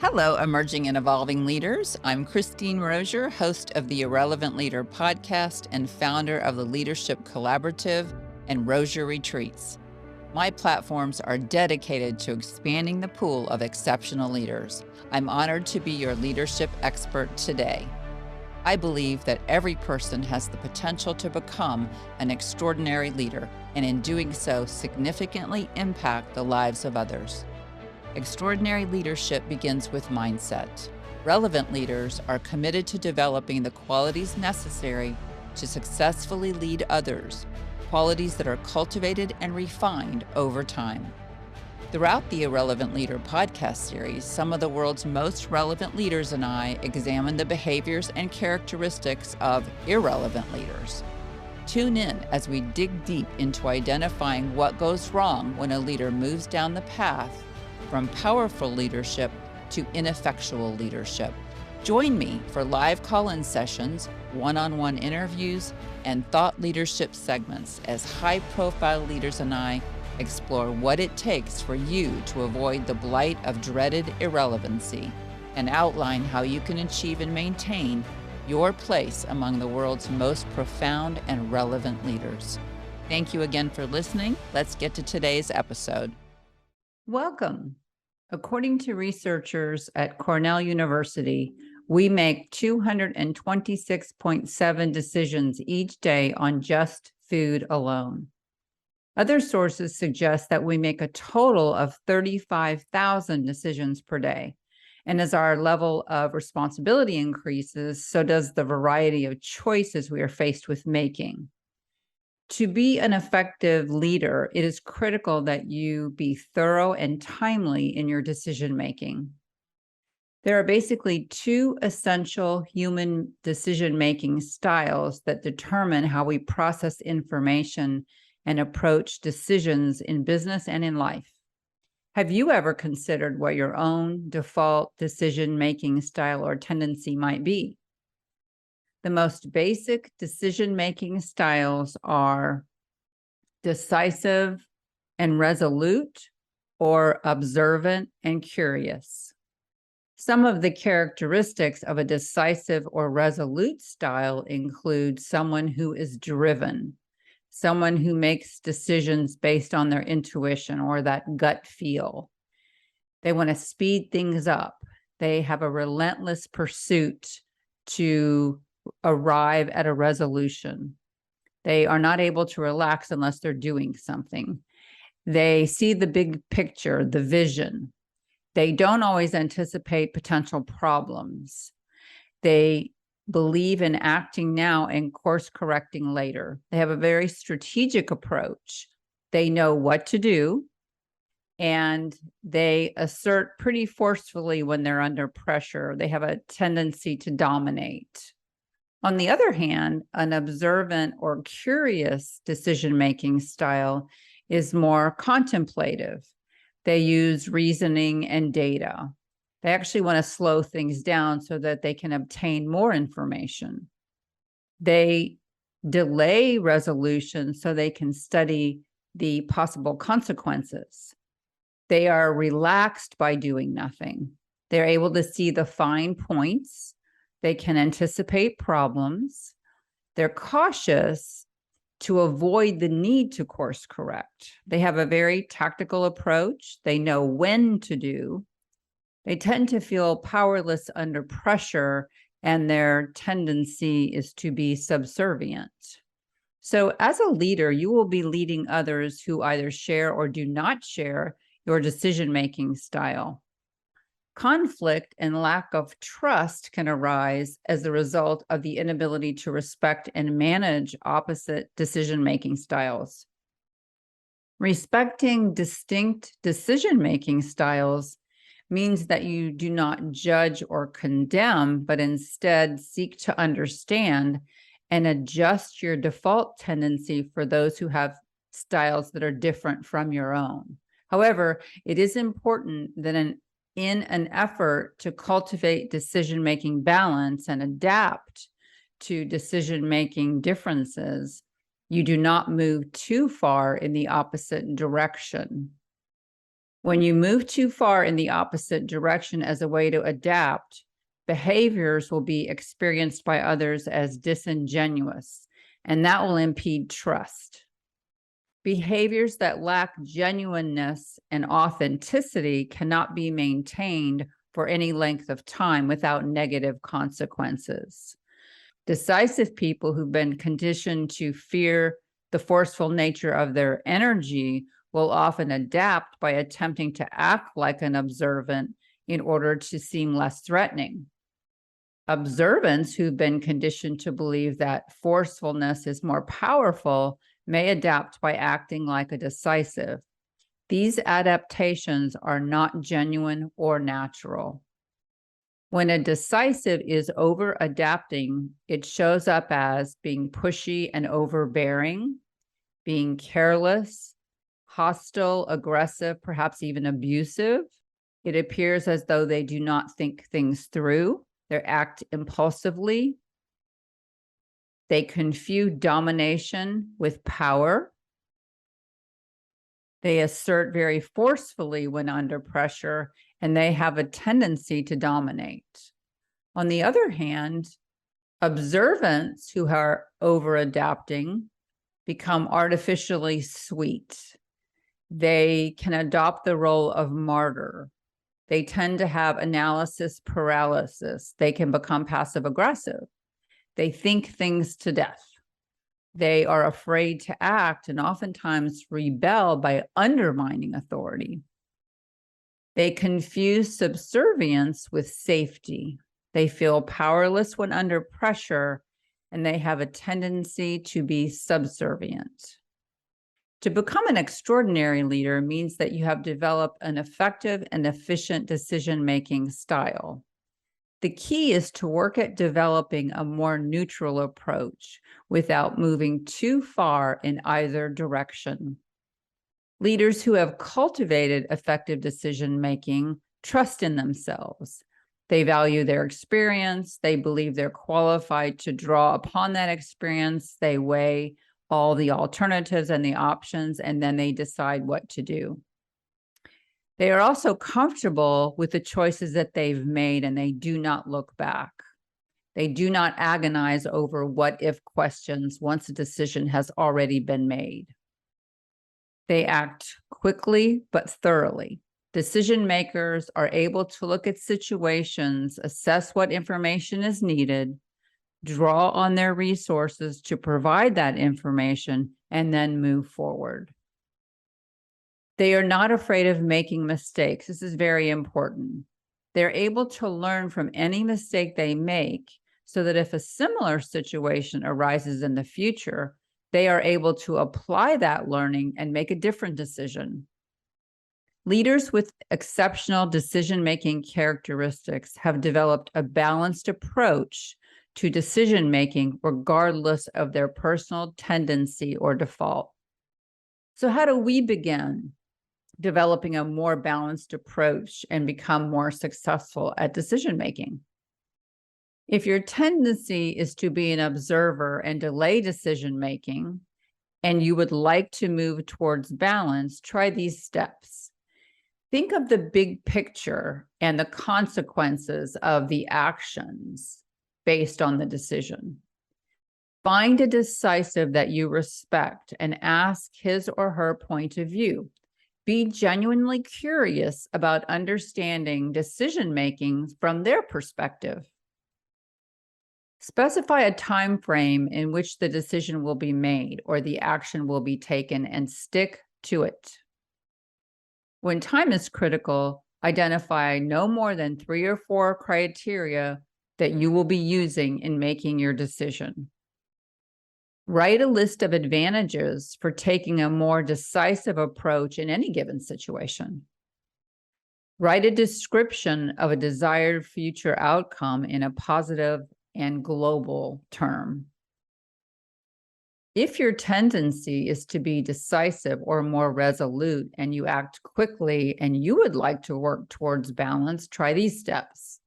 Hello, emerging and evolving leaders. I'm Christine Rozier, host of the Irrelevant Leader podcast and founder of the Leadership Collaborative and Rozier Retreats. My platforms are dedicated to expanding the pool of exceptional leaders. I'm honored to be your leadership expert today. I believe that every person has the potential to become an extraordinary leader, and in doing so, significantly impact the lives of others. Extraordinary leadership begins with mindset. Relevant leaders are committed to developing the qualities necessary to successfully lead others, qualities that are cultivated and refined over time. Throughout the Irrelevant Leader podcast series, some of the world's most relevant leaders and I examine the behaviors and characteristics of irrelevant leaders. Tune in as we dig deep into identifying what goes wrong when a leader moves down the path from powerful leadership to ineffectual leadership. Join me for live call-in sessions, one-on-one interviews, and thought leadership segments as high-profile leaders and I explore what it takes for you to avoid the blight of dreaded irrelevancy and outline how you can achieve and maintain your place among the world's most profound and relevant leaders. Thank you again for listening. Let's get to today's episode. Welcome. According to researchers at Cornell University, we make 226.7 decisions each day on just food alone. Other sources suggest that we make a total of 35,000 decisions per day. And as our level of responsibility increases, so does the variety of choices we are faced with making. To be an effective leader, it is critical that you be thorough and timely in your decision-making. There are basically two essential human decision-making styles that determine how we process information and approach decisions in business and in life. Have you ever considered what your own default decision-making style or tendency might be? The most basic decision-making styles are decisive and resolute, or observant and curious. Some of the characteristics of a decisive or resolute style include someone who is driven, someone who makes decisions based on their intuition or that gut feel. They want to speed things up. They have a relentless pursuit to arrive at a resolution. They are not able to relax unless they're doing something. They see the big picture, the vision. They don't always anticipate potential problems. They believe in acting now and course correcting later. They have a very strategic approach. They know what to do, and they assert pretty forcefully when they're under pressure. They have a tendency to dominate. On the other hand, an observant or curious decision-making style is more contemplative. They use reasoning and data. They actually want to slow things down so that they can obtain more information. They delay resolution so they can study the possible consequences. They are relaxed by doing nothing. They're able to see the fine points. They can anticipate problems. They're cautious to avoid the need to course correct. They have a very tactical approach. They know when to do. They tend to feel powerless under pressure, and their tendency is to be subservient. So as a leader, you will be leading others who either share or do not share your decision-making style. Conflict and lack of trust can arise as a result of the inability to respect and manage opposite decision-making styles. Respecting distinct decision-making styles means that you do not judge or condemn, but instead seek to understand and adjust your default tendency for those who have styles that are different from your own. However, it is important that in an effort to cultivate decision-making balance and adapt to decision-making differences, you do not move too far in the opposite direction. When you move too far in the opposite direction as a way to adapt, behaviors will be experienced by others as disingenuous, and that will impede trust. Behaviors that lack genuineness and authenticity cannot be maintained for any length of time without negative consequences. Decisive people who've been conditioned to fear the forceful nature of their energy will often adapt by attempting to act like an observant in order to seem less threatening. Observants who've been conditioned to believe that forcefulness is more powerful may adapt by acting like a decisive. These adaptations are not genuine or natural. When a decisive is over-adapting, it shows up as being pushy and overbearing, being careless, hostile, aggressive, perhaps even abusive. It appears as though they do not think things through. They act impulsively. They confuse domination with power. They assert very forcefully when under pressure, and they have a tendency to dominate. On the other hand, observants who are over-adapting become artificially sweet. They can adopt the role of martyr. They tend to have analysis paralysis. They can become passive-aggressive. They think things to death. They are afraid to act and oftentimes rebel by undermining authority. They confuse subservience with safety. They feel powerless when under pressure, and they have a tendency to be subservient. To become an extraordinary leader means that you have developed an effective and efficient decision-making style. The key is to work at developing a more neutral approach without moving too far in either direction. Leaders who have cultivated effective decision-making trust in themselves. They value their experience. They believe they're qualified to draw upon that experience. They weigh all the alternatives and the options, and then they decide what to do. They are also comfortable with the choices that they've made, and they do not look back. They do not agonize over what-if questions once a decision has already been made. They act quickly but thoroughly. Decision makers are able to look at situations, assess what information is needed, draw on their resources to provide that information, and then move forward. They are not afraid of making mistakes. This is very important. They're able to learn from any mistake they make so that if a similar situation arises in the future, they are able to apply that learning and make a different decision. Leaders with exceptional decision-making characteristics have developed a balanced approach to decision-making regardless of their personal tendency or default. So how do we begin developing a more balanced approach and become more successful at decision-making? If your tendency is to be an observer and delay decision-making, and you would like to move towards balance, try these steps. Think of the big picture and the consequences of the actions based on the decision. Find a decisive that you respect and ask his or her point of view. Be genuinely curious about understanding decision-making from their perspective. Specify a time frame in which the decision will be made or the action will be taken and stick to it. When time is critical, identify no more than 3 or 4 criteria that you will be using in making your decision. Write a list of advantages for taking a more decisive approach in any given situation. Write a description of a desired future outcome in a positive and global term. If your tendency is to be decisive or more resolute and you act quickly and you would like to work towards balance, try these steps.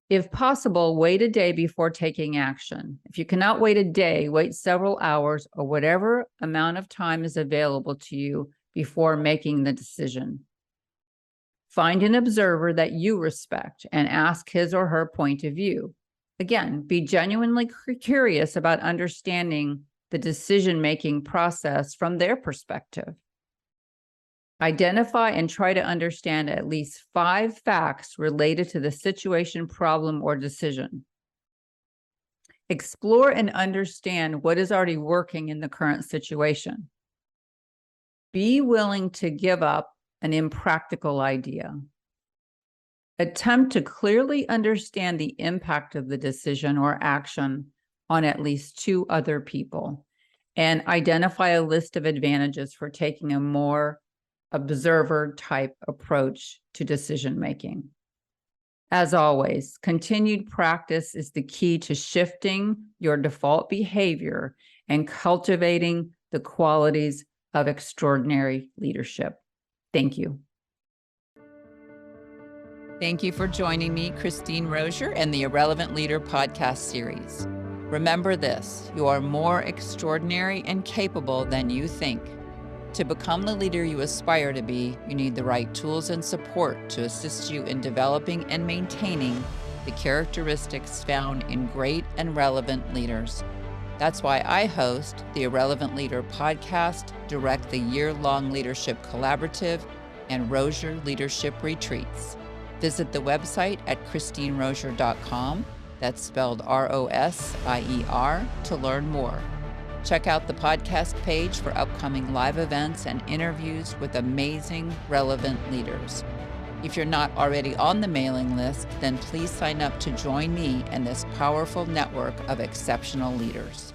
If possible, wait a day before taking action. If you cannot wait a day, wait several hours or whatever amount of time is available to you before making the decision. Find an observer that you respect and ask his or her point of view. Again, be genuinely curious about understanding the decision-making process from their perspective. Identify and try to understand at least 5 facts related to the situation, problem, or decision. Explore and understand what is already working in the current situation. Be willing to give up an impractical idea. Attempt to clearly understand the impact of the decision or action on at least 2 other people, and identify a list of advantages for taking a more observer-type approach to decision-making. As always, continued practice is the key to shifting your default behavior and cultivating the qualities of extraordinary leadership. Thank you. Thank you for joining me, Christine Rozier, and the Irrelevant Leader podcast series. Remember this: you are more extraordinary and capable than you think. To become the leader you aspire to be, you need the right tools and support to assist you in developing and maintaining the characteristics found in great and relevant leaders. That's why I host the Irrelevant Leader podcast, direct the year-long leadership collaborative, and Rozier Leadership Retreats. Visit the website at christinerozier.com, that's spelled R-O-S-I-E-R, to learn more. Check out the podcast page for upcoming live events and interviews with amazing, relevant leaders. If you're not already on the mailing list, then please sign up to join me in this powerful network of exceptional leaders.